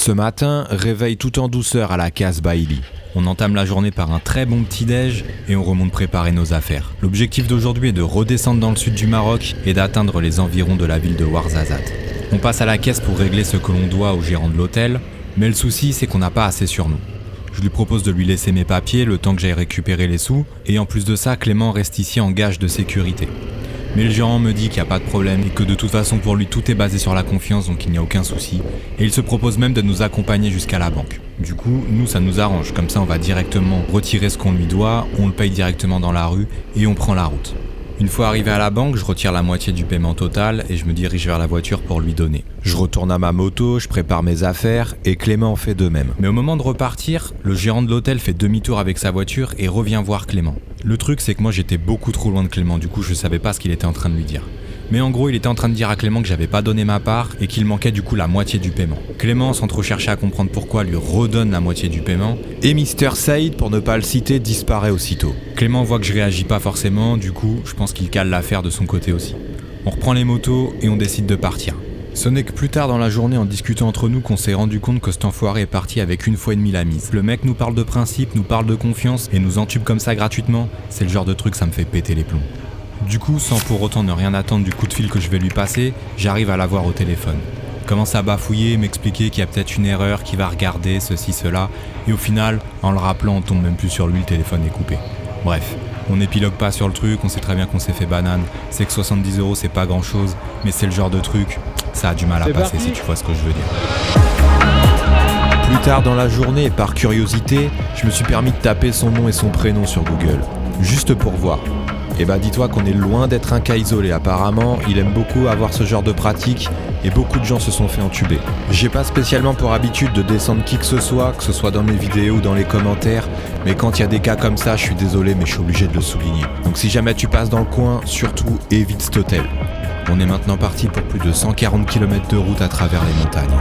Ce matin, réveil tout en douceur à la case Bailey. On entame la journée par un très bon petit-déj et on remonte préparer nos affaires. L'objectif d'aujourd'hui est de redescendre dans le sud du Maroc et d'atteindre les environs de la ville de Ouarzazate. On passe à la caisse pour régler ce que l'on doit au gérant de l'hôtel, mais le souci c'est qu'on n'a pas assez sur nous. Je lui propose de lui laisser mes papiers le temps que j'aille récupérer les sous, et en plus de ça, Clément reste ici en gage de sécurité. Mais le gérant me dit qu'il n'y a pas de problème et que de toute façon pour lui tout est basé sur la confiance, donc il n'y a aucun souci. Et il se propose même de nous accompagner jusqu'à la banque. Du coup, nous ça nous arrange, comme ça on va directement retirer ce qu'on lui doit, on le paye directement dans la rue et on prend la route. Une fois arrivé à la banque, je retire la moitié du paiement total et je me dirige vers la voiture pour lui donner. Je retourne à ma moto, je prépare mes affaires et Clément en fait de même. Mais au moment de repartir, le gérant de l'hôtel fait demi-tour avec sa voiture et revient voir Clément. Le truc c'est que moi j'étais beaucoup trop loin de Clément, du coup je savais pas ce qu'il était en train de lui dire. Mais en gros il était en train de dire à Clément que j'avais pas donné ma part et qu'il manquait du coup la moitié du paiement. Clément, sans trop chercher à comprendre pourquoi, lui redonne la moitié du paiement et Mr Saïd, pour ne pas le citer, disparaît aussitôt. Clément voit que je réagis pas forcément, du coup je pense qu'il cale l'affaire de son côté aussi. On reprend les motos et on décide de partir. Ce n'est que plus tard dans la journée en discutant entre nous qu'on s'est rendu compte que cet enfoiré est parti avec 1 fois et demie la mise. Le mec nous parle de principe, nous parle de confiance et nous entube comme ça gratuitement, c'est le genre de truc ça me fait péter les plombs. Du coup, sans pour autant ne rien attendre du coup de fil que je vais lui passer, j'arrive à l'avoir au téléphone. Il commence à bafouiller, m'expliquer qu'il y a peut-être une erreur, qu'il va regarder, ceci, cela, et au final, en le rappelant, on tombe même plus sur lui, le téléphone est coupé. Bref, on n'épilogue pas sur le truc, on sait très bien qu'on s'est fait banane, c'est que 70 € c'est pas grand chose, mais c'est le genre de truc, ça a du mal à passer si tu vois ce que je veux dire. Plus tard dans la journée, et par curiosité, je me suis permis de taper son nom et son prénom sur Google, juste pour voir. Et bah dis-toi qu'on est loin d'être un cas isolé, apparemment il aime beaucoup avoir ce genre de pratique et beaucoup de gens se sont fait entuber. J'ai pas spécialement pour habitude de descendre qui que ce soit dans mes vidéos ou dans les commentaires, mais quand il y a des cas comme ça, je suis désolé mais je suis obligé de le souligner. Donc si jamais tu passes dans le coin, surtout évite cet hôtel. On est maintenant parti pour plus de 140 km de route à travers les montagnes.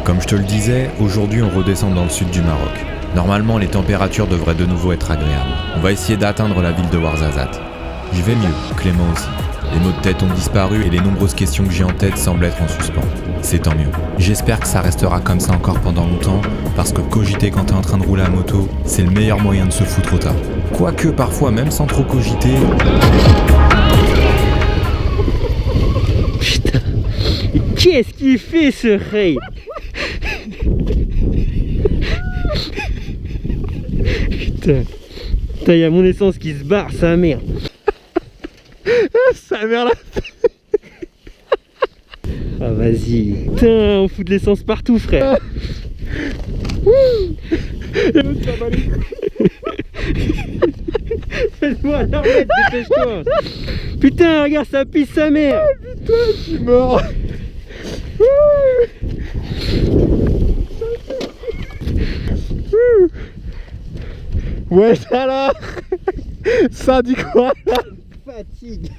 Comme je te le disais, aujourd'hui on redescend dans le sud du Maroc. Normalement les températures devraient de nouveau être agréables. On va essayer d'atteindre la ville de Ouarzazate. Je vais mieux, Clément aussi. Les maux de tête ont disparu et les nombreuses questions que j'ai en tête semblent être en suspens. C'est tant mieux. J'espère que ça restera comme ça encore pendant longtemps, parce que cogiter quand t'es en train de rouler à moto, c'est le meilleur moyen de se foutre au tas. Quoique parfois, même sans trop cogiter... Putain, qu'est-ce qu'il fait ce Ray? Putain, il y a mon essence qui se barre, sa mère. Sa mère là. Ah vas-y. Putain, on fout de l'essence partout frère. Fais-moi la remettre, dépêche-toi. Putain, regarde, ça pisse sa mère. Oh, putain, je suis mort. Ouais, alors. Ça dit quoi là? Fatigue.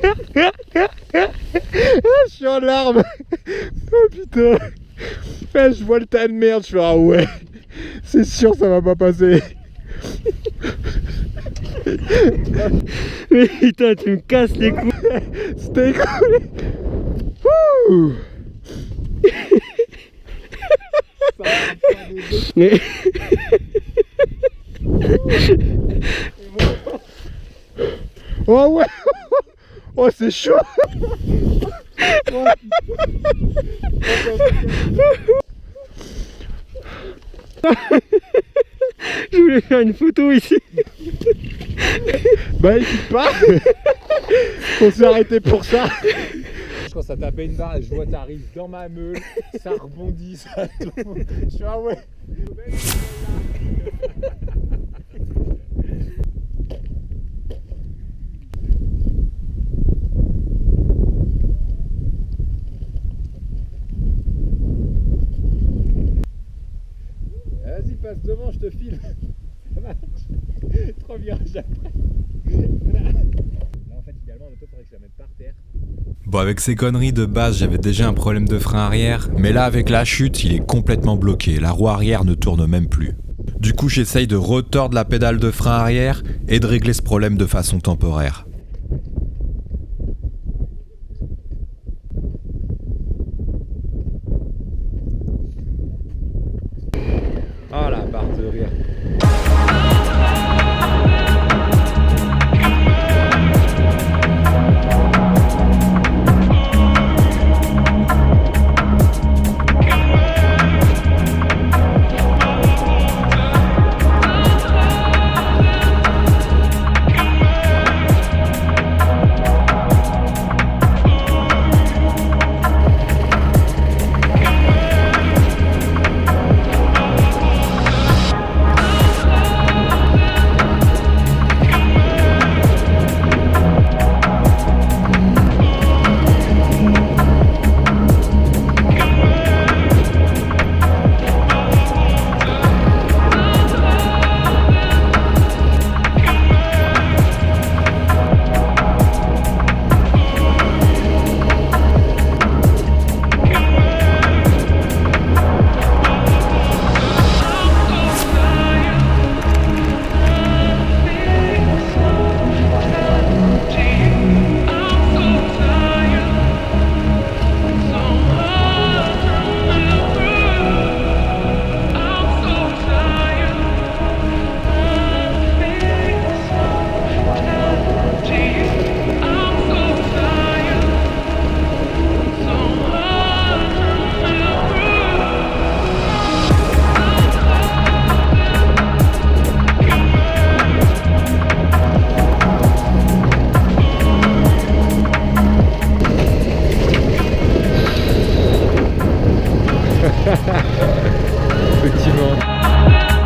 Je suis en larmes. Oh putain. Je vois le tas de merde, je fais ah ouais. C'est sûr ça va pas passer. Mais putain, tu me casses les couilles. C'était écoulé. Mais... Oh ouais. Oh c'est chaud. Je voulais faire une photo ici. Bah écoute pas. On s'est arrêté pour ça. Quand ça train de taper une barre et je vois t'arrives dans ma meule, ça rebondit, ça tombe. Je suis ah ouais. Vas-y, passe devant, je te filme. Ça marche. 3 virages après. Là, en fait, idéalement, en auto, il faudrait que je la mette par terre. Bon, avec ces conneries de base, j'avais déjà un problème de frein arrière, mais là, avec la chute, il est complètement bloqué. La roue arrière ne tourne même plus. Du coup, j'essaye de retordre la pédale de frein arrière et de régler ce problème de façon temporaire. Ah la barre de rire.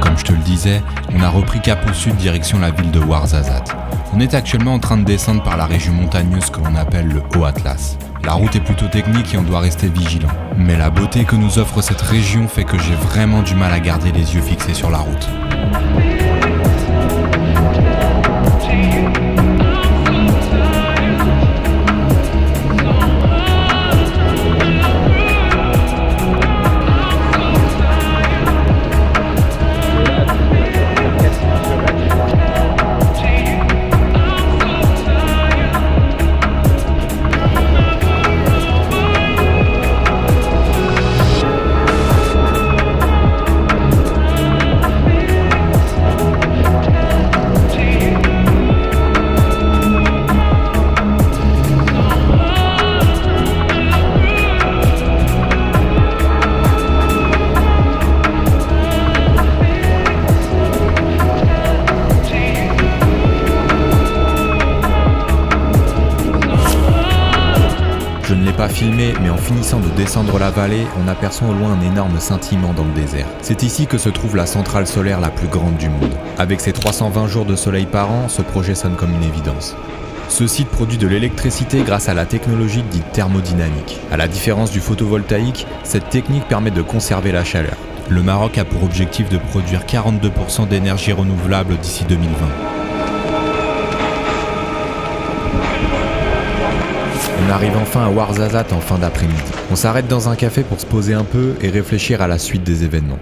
Comme je te le disais, on a repris cap au sud direction la ville de Ouarzazate. On est actuellement en train de descendre par la région montagneuse que l'on appelle le Haut Atlas. La route est plutôt technique et on doit rester vigilant. Mais la beauté que nous offre cette région fait que j'ai vraiment du mal à garder les yeux fixés sur la route. Je ne l'ai pas filmé, mais en finissant de descendre la vallée, on aperçoit au loin un énorme scintillement dans le désert. C'est ici que se trouve la centrale solaire la plus grande du monde. Avec ses 320 jours de soleil par an, ce projet sonne comme une évidence. Ce site produit de l'électricité grâce à la technologie dite thermodynamique. À la différence du photovoltaïque, cette technique permet de conserver la chaleur. Le Maroc a pour objectif de produire 42% d'énergie renouvelable d'ici 2020. On arrive enfin à Ouarzazate en fin d'après-midi. On s'arrête dans un café pour se poser un peu et réfléchir à la suite des événements.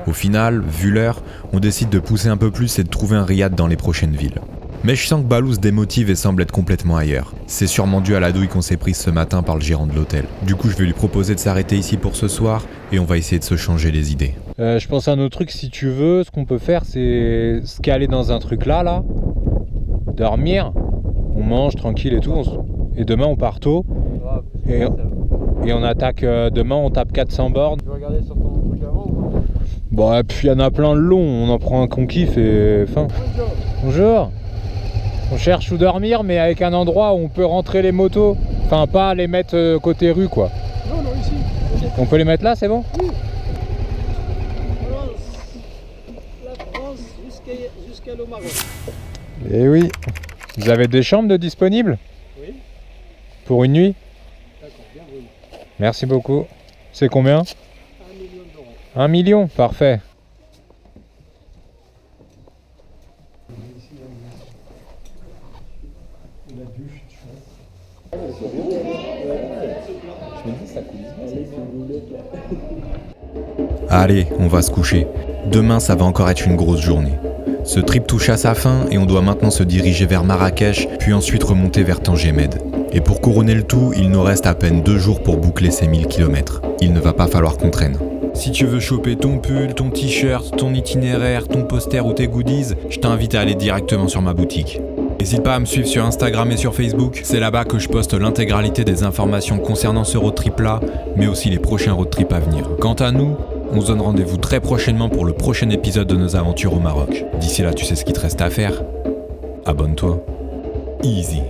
Au final, vu l'heure, on décide de pousser un peu plus et de trouver un riad dans les prochaines villes. Mais je sens que Balou se démotive et semble être complètement ailleurs. C'est sûrement dû à la douille qu'on s'est prise ce matin par le gérant de l'hôtel. Du coup, je vais lui proposer de s'arrêter ici pour ce soir et on va essayer de se changer les idées. Je pense à un autre truc, si tu veux, ce qu'on peut faire, c'est se caler dans un truc là, dormir, on mange tranquille et tout, et demain on part tôt, et on attaque, demain on tape 400 bornes. Tu veux regarder sur ton truc avant ou pas? Bon, et puis il y en a plein de longs, on en prend un qu'on kiffe et fin. Bonjour. On cherche où dormir, mais avec un endroit où on peut rentrer les motos. Enfin, pas les mettre côté rue, quoi. Non, non, ici. On peut les mettre là, c'est bon? La France jusqu'à le Maroc. Eh oui. Vous avez des chambres de disponibles? Oui. Pour une nuit? D'accord, bienvenue. Merci beaucoup. C'est combien? 1 million d'euros. 1 million, parfait. Allez, on va se coucher. Demain, ça va encore être une grosse journée. Ce trip touche à sa fin et on doit maintenant se diriger vers Marrakech, puis ensuite remonter vers Tangemed. Et pour couronner le tout, il nous reste à peine 2 jours pour boucler ces 1000 km. Il ne va pas falloir qu'on traîne. Si tu veux choper ton pull, ton t-shirt, ton itinéraire, ton poster ou tes goodies, je t'invite à aller directement sur ma boutique. N'hésite pas à me suivre sur Instagram et sur Facebook, c'est là-bas que je poste l'intégralité des informations concernant ce road trip là, mais aussi les prochains road trips à venir. Quant à nous, on se donne rendez-vous très prochainement pour le prochain épisode de nos aventures au Maroc. D'ici là, tu sais ce qu'il te reste à faire. Abonne-toi. Easy.